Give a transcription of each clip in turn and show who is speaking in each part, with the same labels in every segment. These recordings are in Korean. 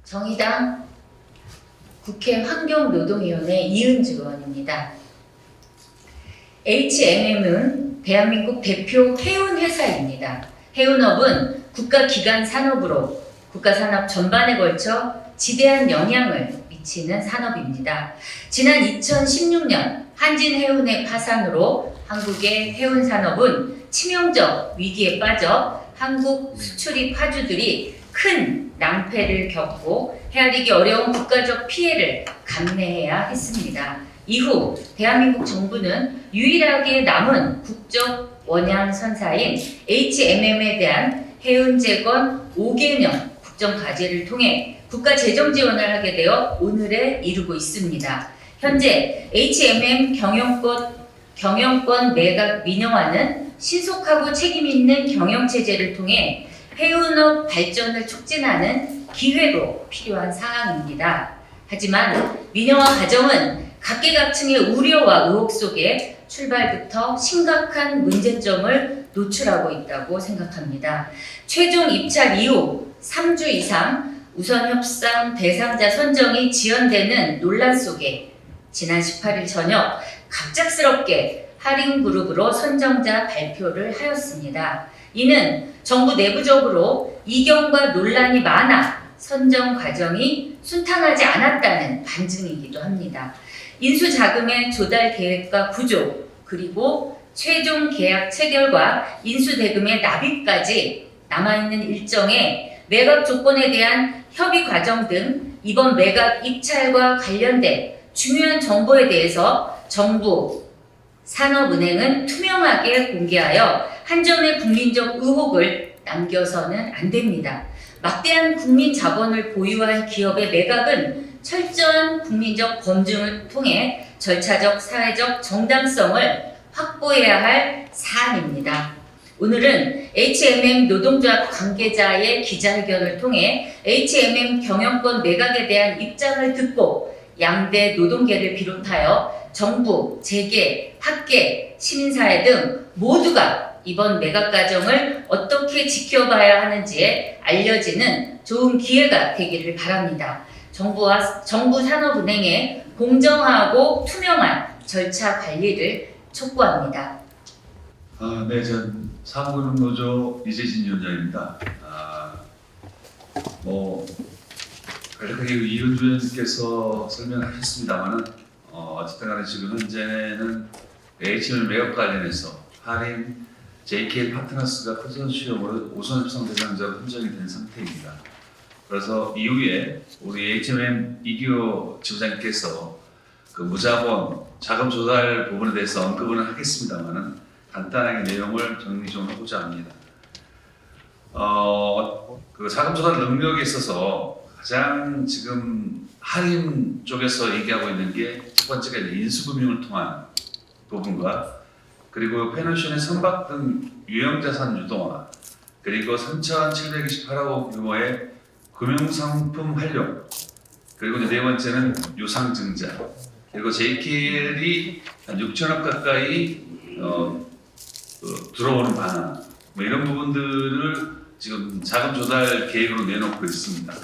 Speaker 1: 정의당 국회 환경노동위원회 이은주 의원입니다. HMM은 대한민국 대표 해운회사입니다. 해운업은 국가기관 산업으로 국가산업 전반에 걸쳐 지대한 영향을 미치는 산업입니다. 지난 2016년 한진해운의 파산으로 한국의 해운산업은 치명적 위기에 빠져 한국 수출입 화주들이 큰 낭패를 겪고 헤아리기 어려운 국가적 피해를 감내해야 했습니다. 이후 대한민국 정부는 유일하게 남은 국적 원양 선사인 HMM에 대한 해운 재건 5개년 국정 과제를 통해 국가 재정 지원을 하게 되어 오늘에 이르고 있습니다. 현재 HMM 경영권 매각 민영화는 신속하고 책임 있는 경영 체제를 통해 해운업 발전을 촉진하는 기회로 필요한 상황입니다. 하지만 민영화 과정은 각계각층의 우려와 의혹 속에 출발부터 심각한 문제점을 노출하고 있다고 생각합니다. 최종 입찰 이후 3주 이상 우선 협상 대상자 선정이 지연되는 논란 속에 지난 18일 저녁 갑작스럽게 하림그룹으로 선정자 발표를 하였습니다. 이는 정부 내부적으로 이견과 논란이 많아 선정 과정이 순탄하지 않았다는 반증이기도 합니다. 인수 자금의 조달 계획과 구조, 그리고 최종 계약 체결과 인수 대금의 납입까지 남아있는 일정의 매각 조건에 대한 협의 과정 등 이번 매각 입찰과 관련된 중요한 정보에 대해서 정부, 산업은행은 투명하게 공개하여 한 점의 국민적 의혹을 남겨서는 안 됩니다. 막대한 국민 자본을 보유한 기업의 매각은 철저한 국민적 검증을 통해 절차적, 사회적 정당성을 확보해야 할 사안입니다. 오늘은 HMM 노동조합 관계자의 기자회견을 통해 HMM 경영권 매각에 대한 입장을 듣고 양대 노동계를 비롯하여 정부, 재계, 학계, 시민사회 등 모두가 이번 매각 과정을 어떻게 지켜봐야 하는지에 알려지는 좋은 기회가 되기를 바랍니다. 정부 산업은행의 공정하고 투명한 절차 관리를 촉구합니다.
Speaker 2: 네, 전 사무근로조 이재진 위원장입니다. 간략하게 이은주 위원님께서 설명하셨습니다만은 어쨌든 간에 지금 현재는 HMM 매각 관련해서 하림 JK 파트너스가 컨소시엄으로 우선 협상 대상자로 선정이 된 상태입니다. 그래서 이후에 우리 HMM 이기호 지부장님께서 그 무자본 자금 조달 부분에 대해서 언급은 하겠습니다만은 간단하게 내용을 정리 좀 하고자 합니다. 그 자금 조달 능력에 있어서 가장 지금 하림 쪽에서 얘기하고 있는 게 첫 번째가 인수금융을 통한 부분과 그리고 페노션의 선박 등 유형자산 유동화 그리고 3,728억 규모의 금융상품 활용 그리고 네 번째는 유상증자 그리고 JKL이 한 6천억 가까이 들어오는 방안 이런 부분들을 지금 자금 조달 계획으로 내놓고 있습니다.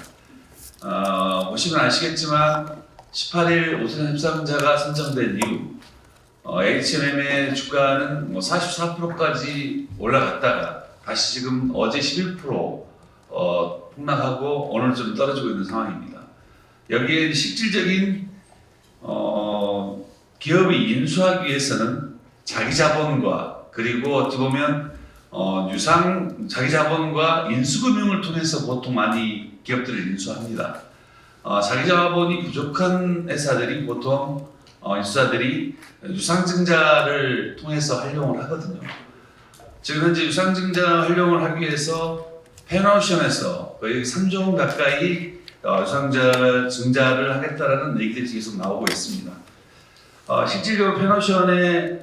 Speaker 2: 보시면 아시겠지만 18일 우선 협상자가 선정된 이후 HMM의 주가는 44%까지 올라갔다가 다시 지금 어제 11% 폭락하고 오늘 좀 떨어지고 있는 상황입니다. 여기에 실질적인 기업이 인수하기 위해서는 자기 자본과 그리고 어떻게 보면 자기 자본과 인수금융을 통해서 보통 많이 기업들을 인수합니다. 자기 자본이 부족한 회사들이 보통 인수자들이 유상증자를 통해서 활용을 하거든요. 지금 현재 유상증자 활용을 하기 위해서 페노션에서 거의 3조 원 가까이 유상증자를 하겠다라는 얘기들이 계속 나오고 있습니다. 실질적으로 페노션의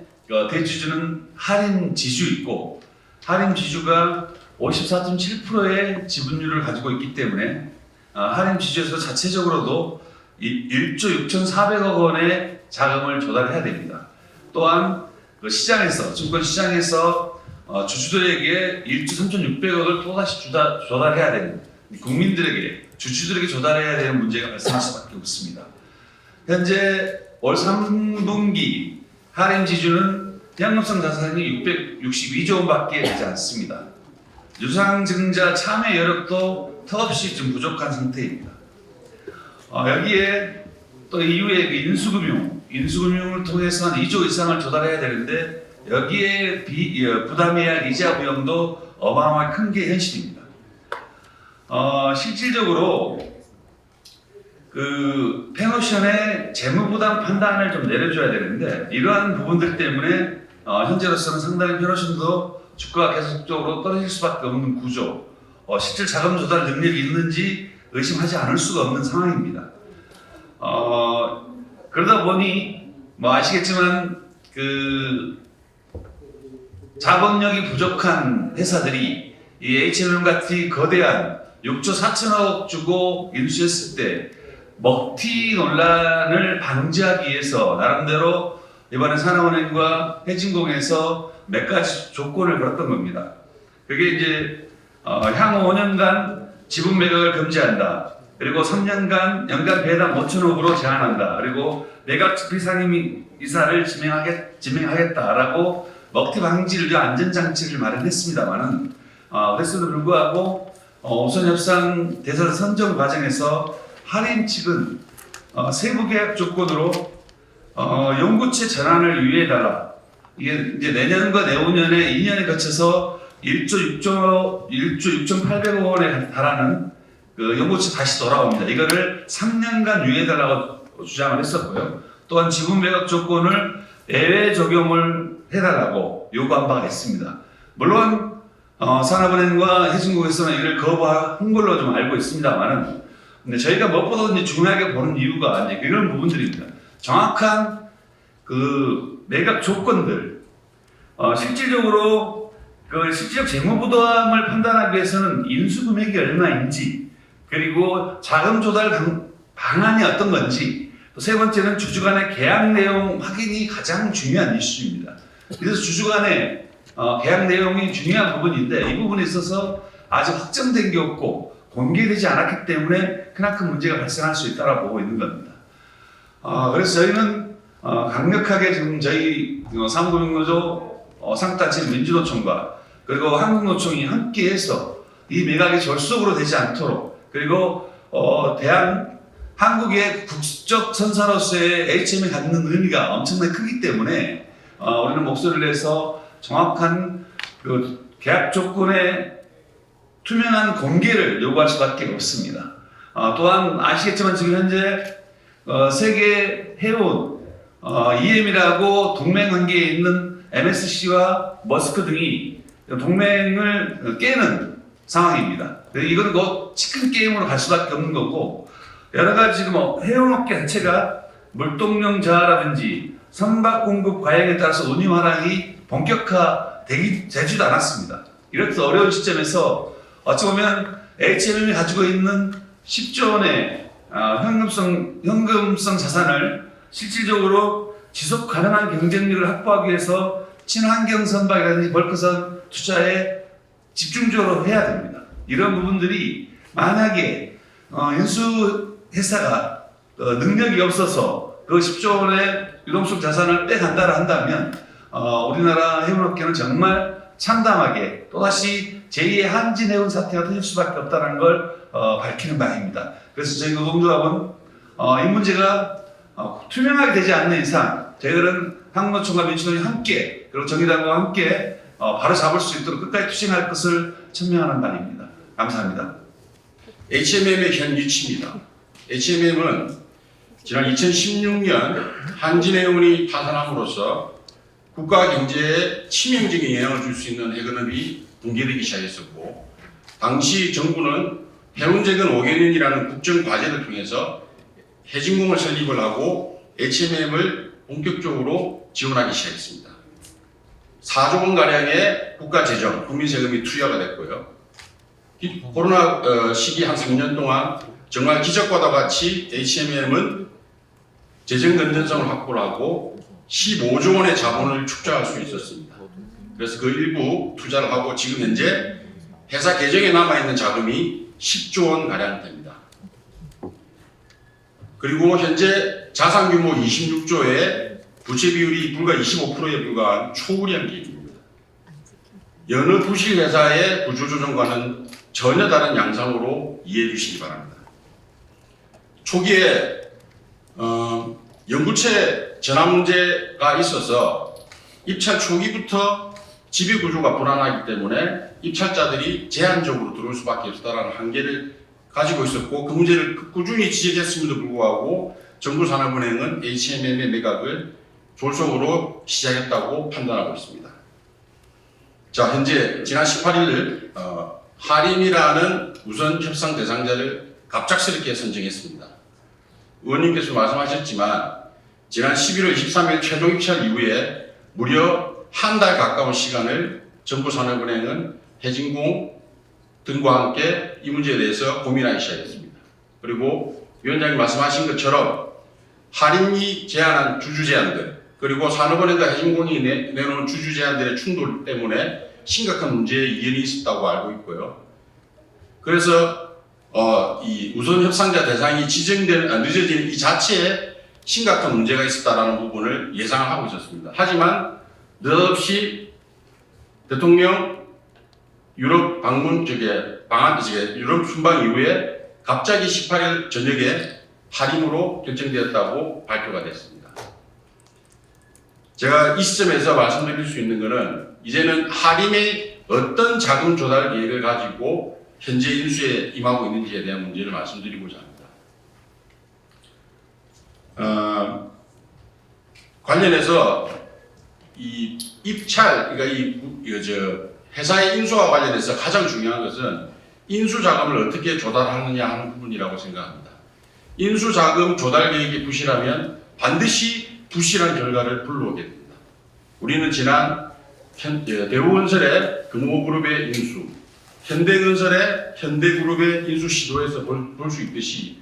Speaker 2: 대주주는 하림지주 있고 하림지주가 54.7%의 지분율을 가지고 있기 때문에 하림지주에서 자체적으로도 1조 6,400억 원의 자금을 조달해야 됩니다. 또한 그 시장에서 증권시장에서 주주들에게 1조 3,600억을 또다시 조달해야 됩니다. 국민들에게 주주들에게 조달해야 되는 문제가 발생할 수밖에 없습니다. 현재 올 3분기 할인 지주는 현금성 자산이 662조 원밖에 되지 않습니다. 유상증자 참여 여력도 턱없이 좀 부족한 상태입니다. 여기에 또 이후에 그 인수금융을 통해서 한 2조 이상을 조달해야 되는데 여기에 부담해야 할 이자 비용도 어마어마하게 큰 게 현실입니다. 실질적으로 그 페노션의 재무부담 판단을 좀 내려줘야 되는데 이러한 부분들 때문에 현재로서는 상당히 페노션도 주가가 계속적으로 떨어질 수밖에 없는 구조, 실질 자금 조달 능력이 있는지 의심하지 않을 수가 없는 상황입니다. 그러다 보니 뭐 아시겠지만 그 자본력이 부족한 회사들이 이 H&M 같은 거대한 6조 4천억 주고 인수했을 때 먹튀 논란을 방지하기 위해서 나름대로 이번에 산하은행과 해진공에서 몇 가지 조건을 걸었던 겁니다. 그게 이제 향후 5년간 지분 매각을 금지한다. 그리고 3년간 연간 배당 5천억으로 제한한다. 그리고 매각 비상임 이사를 지명하겠다라고 먹튀 방지를 위한 안전장치를 마련했습니다만은 그랬음에도 불구하고 우선 협상 대선 선정 과정에서 할인 측은 세부 계약 조건으로 연구체 전환을 유예해달라. 이게 이제 내년과 내후년에 2년에 거쳐서 1조 6,800억 원에 달하는 그 연구체 다시 돌아옵니다. 이거를 3년간 유예해달라고 주장을 했었고요. 또한 지분 매각 조건을 예외 적용을 해달라고 요구한 바가 있습니다. 물론 산하은행과 해진국에서는 이를 거부한 걸로 좀 알고 있습니다만은, 근데 저희가 무엇보다 이제 중요하게 보는 이유가 이제 이런 부분들입니다. 정확한 그 매각 조건들, 실질적으로 그 실질적 재무부담을 판단하기 위해서는 인수 금액이 얼마인지, 그리고 자금 조달 방안이 어떤 건지, 또 세 번째는 주주 간의 계약 내용 확인이 가장 중요한 이슈입니다. 그래서 주주 간의 계약 내용이 중요한 부분인데 이 부분에 있어서 아직 확정된 게 없고 공개되지 않았기 때문에 크나큰 문제가 발생할 수 있다고 보고 있는 겁니다. 그래서 저희는 강력하게 지금 저희 사무금융노조 상단체 민주노총과 그리고 한국노총이 함께해서 이 매각이 졸속으로 되지 않도록, 그리고 한국의 국적 선사로서의 HM이 갖는 의미가 엄청나게 크기 때문에 우리는 목소리를 내서 정확한 그 계약 조건의 투명한 공개를 요구할 수밖에 없습니다. 또한 아시겠지만 지금 현재 세계 해운 EM이라고 동맹 관계에 있는 MSC와 머스크 등이 동맹을 깨는 상황입니다. 이거는 곧 치킨 게임으로 갈 수밖에 없는 거고, 여러 가지 지금 해운업계 자체가 물동령 저하라든지 선박 공급 과잉에 따라서 운임 하락이 본격화되지도 않았습니다. 이렇게 어려운 시점에서 어찌 보면 H&M이 가지고 있는 10조 원의 현금성 자산을 실질적으로 지속 가능한 경쟁력을 확보하기 위해서 친환경 선박이라든지 벌크선 투자에 집중적으로 해야 됩니다. 이런 부분들이 만약에 인수회사가 능력이 없어서 그 10조 원의 유동성 자산을 빼간다라 한다면 우리나라 해운업계는 정말 참담하게 또다시 제2의 한진해운 사태가 터질 수밖에 없다는 걸 밝히는 바입니다. 그래서 저희 노동조합은 이 문제가 투명하게 되지 않는 이상 저희들은 한국노총과 민주노총이 함께, 그리고 정의당과 함께 바로 잡을 수 있도록 끝까지 투쟁할 것을 천명하는 바입니다. 감사합니다.
Speaker 3: HMM의 현 위치입니다. HMM은 지난 2016년 한진해운이 파산함으로써 국가 경제에 치명적인 영향을 줄 수 있는 해운업이 붕괴되기 시작했었고, 당시 정부는 해운재건 5개년이라는 국정 과제를 통해서 해진공을 설립을 하고 HMM을 본격적으로 지원하기 시작했습니다. 4조 원 가량의 국가 재정, 국민 세금이 투여가 됐고요. 코로나 시기 한 3년 동안 정말 기적과도 같이 HMM은 재정 건전성을 확보를 하고 15조 원의 자본을 축적할 수 있었습니다. 그래서 그 일부 투자를 하고 지금 현재 회사 계정에 남아있는 자금이 10조 원 가량 됩니다. 그리고 현재 자산 규모 26조에 부채 비율이 불과 25%에 불과한 초우량 계획입니다. 여느 부실 회사의 구조조정과는 전혀 다른 양상으로 이해해 주시기 바랍니다. 초기에 연구체 전환 문제가 있어서 입찰 초기부터 지배 구조가 불안하기 때문에 입찰자들이 제한적으로 들어올 수밖에 없다는 한계를 가지고 있었고 그 문제를 꾸준히 지적했음에도 불구하고 정부산업은행은 HMM의 매각을 졸속으로 시작했다고 판단하고 있습니다. 자, 현재 지난 18일 하림이라는 우선 협상 대상자를 갑작스럽게 선정했습니다. 의원님께서 말씀하셨지만 지난 11월 23일 최종 입찰 이후에 무려 한 달 가까운 시간을 정부산업은행은 해진공 등과 함께 이 문제에 대해서 고민하기 시작했습니다. 그리고 위원장님 말씀하신 것처럼 하림이 제안한 주주 제안들 그리고 산업은행과 해진공이 내놓은 주주 제안들의 충돌 때문에 심각한 문제에 이견이 있었다고 알고 있고요. 그래서 이 우선 협상자 대상이 늦어지는 이 자체에 심각한 문제가 있었다라는 부분을 예상하고 있었습니다. 하지만 느닷없이 대통령 유럽 방문 유럽 순방 이후에 갑자기 18일 저녁에 하림으로 결정되었다고 발표가 됐습니다. 제가 이 시점에서 말씀드릴 수 있는 것은 이제는 하림의 어떤 자금 조달 계획을 가지고 현재 인수에 임하고 있는지에 대한 문제를 말씀드리고자 합니다. 관련해서 이 입찰, 그러니까 회사의 인수와 관련해서 가장 중요한 것은 인수 자금을 어떻게 조달하느냐 하는 부분이라고 생각합니다. 인수 자금 조달 계획이 부실하면 반드시 부실한 결과를 불러오게 됩니다. 우리는 지난 대우건설의 금호그룹의 인수, 현대건설의 현대그룹의 인수 시도에서 볼 수 있듯이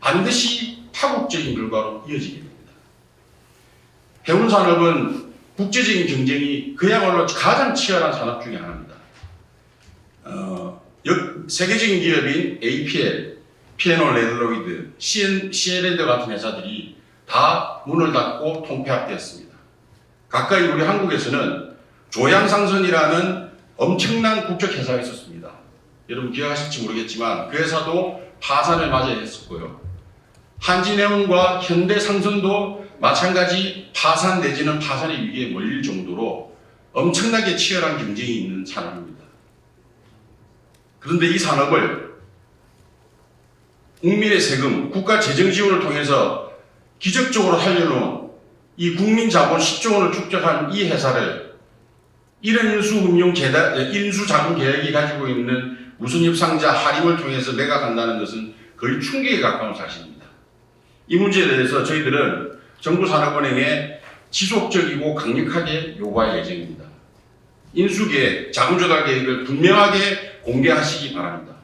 Speaker 3: 반드시 파국적인 결과로 이어지게 됩니다. 해운산업은 국제적인 경쟁이 그야말로 가장 치열한 산업 중에 하나입니다. 세계적인 기업인 APL, P&O 레드로이드, CL랜드 같은 회사들이 다 문을 닫고 통폐합되었습니다. 가까이 우리 한국에서는 조양상선이라는 엄청난 국적 회사가 있었습니다. 여러분 기억하실지 모르겠지만 그 회사도 파산을 맞이해야 했었고요. 한진해운과 현대상선도 마찬가지 파산 내지는 파산의 위기에 몰릴 정도로 엄청나게 치열한 경쟁이 있는 산업입니다. 그런데 이 산업을 국민의 세금, 국가 재정 지원을 통해서 기적적으로 살려놓은 이 국민 자본 10조 원을 축적한 이 회사를 이런 인수 자금 계획이 가지고 있는 우선 협상자 하림을 통해서 매각한다는 것은 거의 충격에 가까운 사실입니다. 이 문제에 대해서 저희들은 정부산업은행에 지속적이고 강력하게 요구할 예정입니다. 인수계획, 자금조달 계획을 분명하게 공개하시기 바랍니다.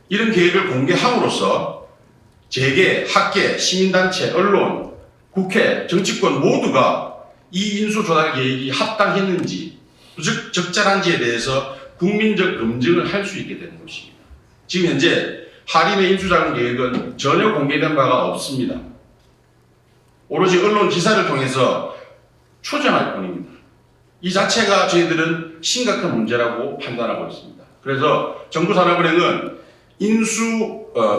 Speaker 3: 이런 계획을 공개함으로써 재계, 학계, 시민단체, 언론, 국회, 정치권 모두가 이 인수조달 계획이 합당했는지, 적절한지에 대해서 국민적 검증을 할 수 있게 되는 것입니다. 지금 현재 하림의 인수자금 계획은 전혀 공개된 바가 없습니다. 오로지 언론 기사를 통해서 추정할 뿐입니다. 이 자체가 저희들은 심각한 문제라고 판단하고 있습니다. 그래서 정부산업은행은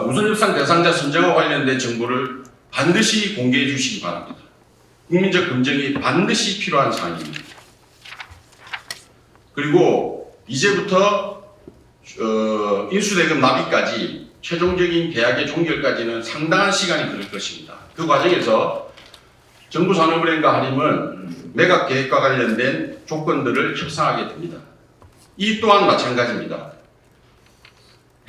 Speaker 3: 우선협상 대상자 선정과 관련된 정보를 반드시 공개해 주시기 바랍니다. 국민적 검증이 반드시 필요한 사항입니다. 그리고 이제부터 인수대금 납입까지 최종적인 계약의 종결까지는 상당한 시간이 걸릴 것입니다. 그 과정에서 정부산업은행과 하림은 매각 계획과 관련된 조건들을 협상하게 됩니다. 이 또한 마찬가지입니다.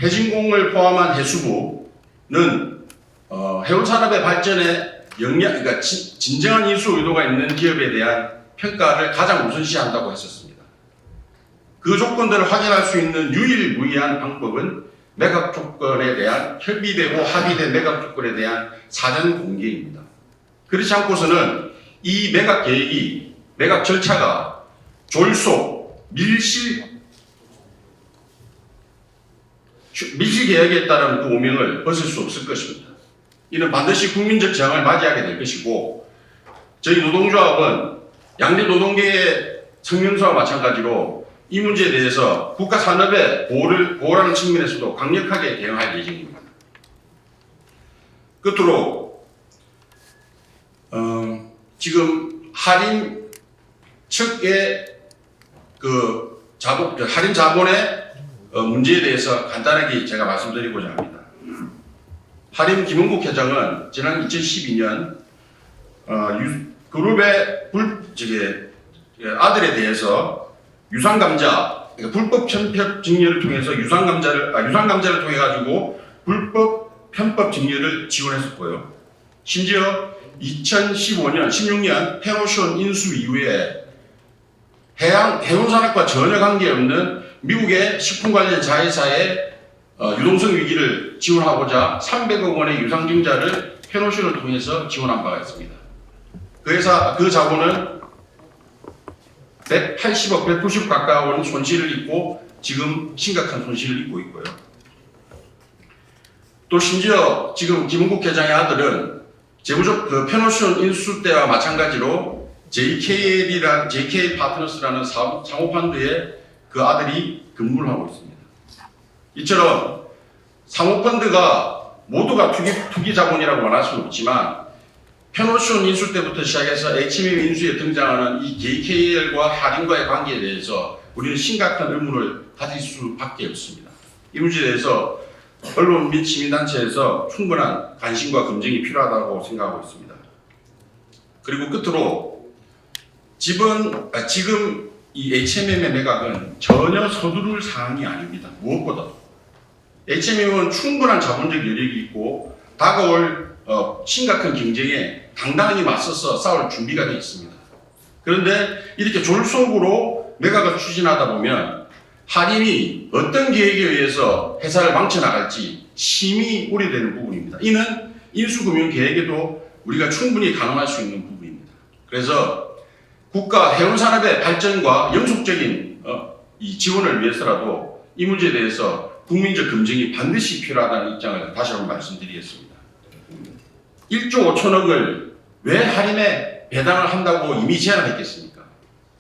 Speaker 3: 해진공을 포함한 해수부는 해운산업의 발전에 그러니까 진정한 인수 의도가 있는 기업에 대한 평가를 가장 우선시한다고 했었습니다. 그 조건들을 확인할 수 있는 유일무이한 방법은 매각 조건에 대한 협의되고 합의된 매각 조건에 대한 사전 공개입니다. 그렇지 않고서는 이 매각 계획이, 매각 절차가 졸속, 밀실 계약에 따른 그 오명을 벗을 수 없을 것입니다. 이는 반드시 국민적 저항을 맞이하게 될 것이고 저희 노동조합은 양대 노동계의 성명서와 마찬가지로 이 문제에 대해서 국가 산업의 보호라는 측면에서도 강력하게 대응할 예정입니다. 끝으로 지금 할인 측의 할인 자본의 문제에 대해서 간단하게 제가 말씀드리고자 합니다. 할인 김은국 회장은 지난 2012년 그룹의 아들에 대해서 유상감자, 그러니까 불법 편법 증여를 통해서 유상감자를 통해 가지고 불법 편법 증여를 지원했었고요. 심지어 2015년, 16년 페노션 인수 이후에 해운산업과 전혀 관계없는 미국의 식품 관련 자회사의 유동성 위기를 지원하고자 300억 원의 유상증자를 페노션을 통해서 지원한 바가 있습니다. 그 자본은 180억, 190억 가까운 손실을 입고 지금 심각한 손실을 입고 있고요. 또 심지어 지금 김은국 회장의 아들은 재무적 페노션 인수 때와 마찬가지로 JK 파트너스라는 상호펀드에 그 아들이 근무를 하고 있습니다. 이처럼 상호펀드가 모두가 투기 자본이라고 말할 수는 없지만 페노션 인수 때부터 시작해서 HMM 인수에 등장하는 이 JKL과 할인과의 관계에 대해서 우리는 심각한 의문을 가질 수밖에 없습니다. 이 문제에 대해서 언론 및 시민단체에서 충분한 관심과 검증이 필요하다고 생각하고 있습니다. 그리고 끝으로 지금 이 HMM의 매각은 전혀 서두를 사항이 아닙니다. 무엇보다도 HMM은 충분한 자본적 여력이 있고 다가올 심각한 경쟁에 당당히 맞서서 싸울 준비가 되어 있습니다. 그런데 이렇게 졸속으로 매각을 추진하다 보면 할인이 어떤 계획에 의해서 회사를 망쳐나갈지 심히 우려되는 부분입니다. 이는 인수금융 계획에도 우리가 충분히 가능할 수 있는 부분입니다. 그래서 국가 해운산업의 발전과 영속적인 이 지원을 위해서라도 이 문제에 대해서 국민적 검증이 반드시 필요하다는 입장을 다시 한번 말씀드리겠습니다. 1조 5천억을 왜 할인에 배당을 한다고 이미 제안했겠습니까?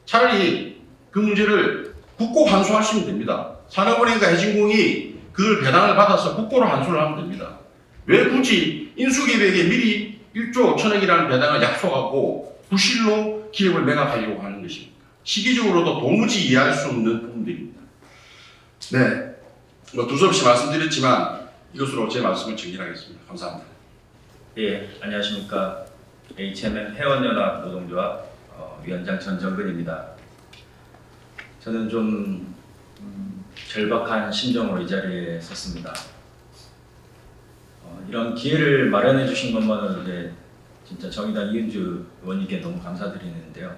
Speaker 3: 차라리 그 문제를 국고 환수하시면 됩니다. 산업은행과 해진공이 그걸 배당을 받아서 국고로 환수를 하면 됩니다. 왜 굳이 인수계획에 미리 1조 5천억이라는 배당을 약속하고 부실로 기업을 매각하려고 하는 것입니까? 시기적으로도 도무지 이해할 수 없는 부분들입니다. 네, 두서없이 말씀드렸지만 이것으로 제 말씀을 정리하겠습니다. 감사합니다.
Speaker 4: 예, 안녕하십니까. HMM 회원연합 노동조합 위원장 전정근입니다. 저는 좀 절박한 심정으로 이 자리에 섰습니다. 이런 기회를 마련해 주신 것만으로 이제 진짜 정의당 이은주 의원님께 너무 감사드리는데요.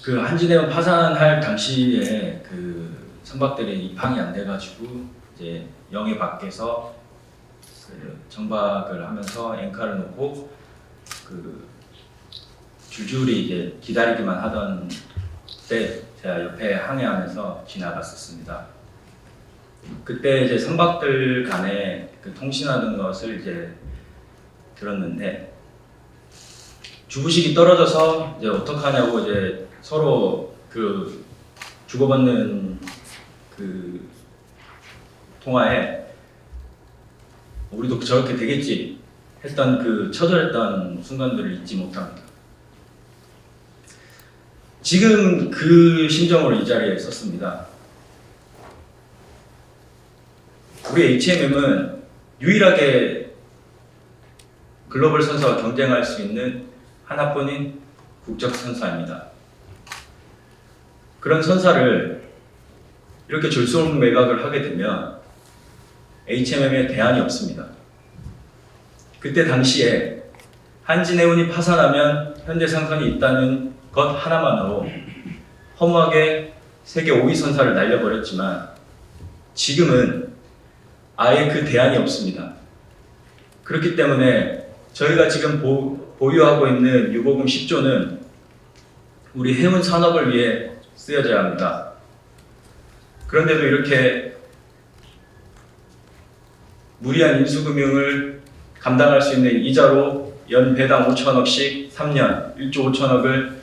Speaker 4: 그 한진해운 파산할 당시에 그 선박들이 입항이 안 돼가지고 이제 영해 밖에서 그 정박을 하면서 앵카를 놓고 그 줄줄이 이제 기다리기만 하던 때 제가 옆에 항해하면서 지나갔었습니다. 그때 이제 선박들 간에 그 통신하는 것을 이제 들었는데 주부식이 떨어져서 이제 어떡하냐고 이제 서로 그 주고받는 그 통화에 우리도 저렇게 되겠지 했던 그 처절했던 순간들을 잊지 못합니다. 지금 그 심정으로 이 자리에 섰습니다. 우리 HMM은 유일하게 글로벌 선사와 경쟁할 수 있는 하나뿐인 국적 선사입니다. 그런 선사를 이렇게 졸속 매각을 하게 되면 HMM에 대안이 없습니다. 그때 당시에 한진해운이 파산하면 현대상선이 있다는 것 하나만으로 허무하게 세계 5위 선사를 날려버렸지만 지금은 아예 그 대안이 없습니다. 그렇기 때문에 저희가 지금 보유하고 있는 유보금 10조는 우리 해운 산업을 위해 쓰여져야 합니다. 그런데도 이렇게 무리한 인수금융을 감당할 수 있는 이자로 연 배당 5천억씩 3년 1조 5천억을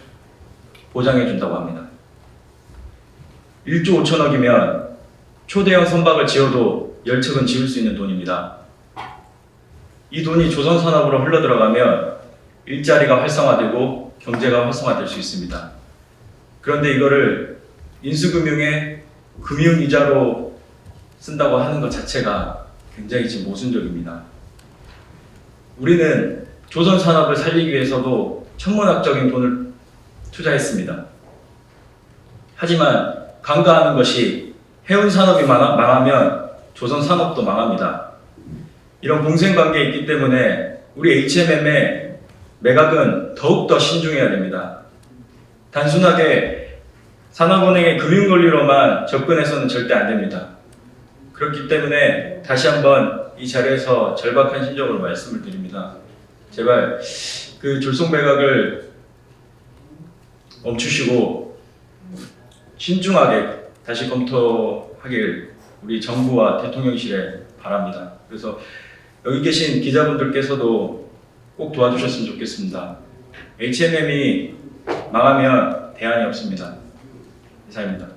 Speaker 4: 보장해 준다고 합니다. 1조 5천억이면 초대형 선박을 지어도 10척은 지을 수 있는 돈입니다. 이 돈이 조선산업으로 흘러들어가면 일자리가 활성화되고 경제가 활성화될 수 있습니다. 그런데 이거를 인수금융의 금융이자로 쓴다고 하는 것 자체가 굉장히 지금 모순적입니다. 우리는 조선산업을 살리기 위해서도 천문학적인 돈을 투자했습니다. 하지만 간과하는 것이 해운산업이 망하면 조선산업도 망합니다. 이런 공생관계에 있기 때문에 우리 HMM의 매각은 더욱더 신중해야 됩니다. 단순하게 산업은행의 금융권리로만 접근해서는 절대 안 됩니다. 그렇기 때문에 다시 한번 이 자리에서 절박한 심정으로 말씀을 드립니다. 제발 그 졸속 매각을 멈추시고 신중하게 다시 검토하길 우리 정부와 대통령실에 바랍니다. 그래서 여기 계신 기자분들께서도 꼭 도와주셨으면 좋겠습니다. HMM이 망하면 대안이 없습니다. 이상입니다.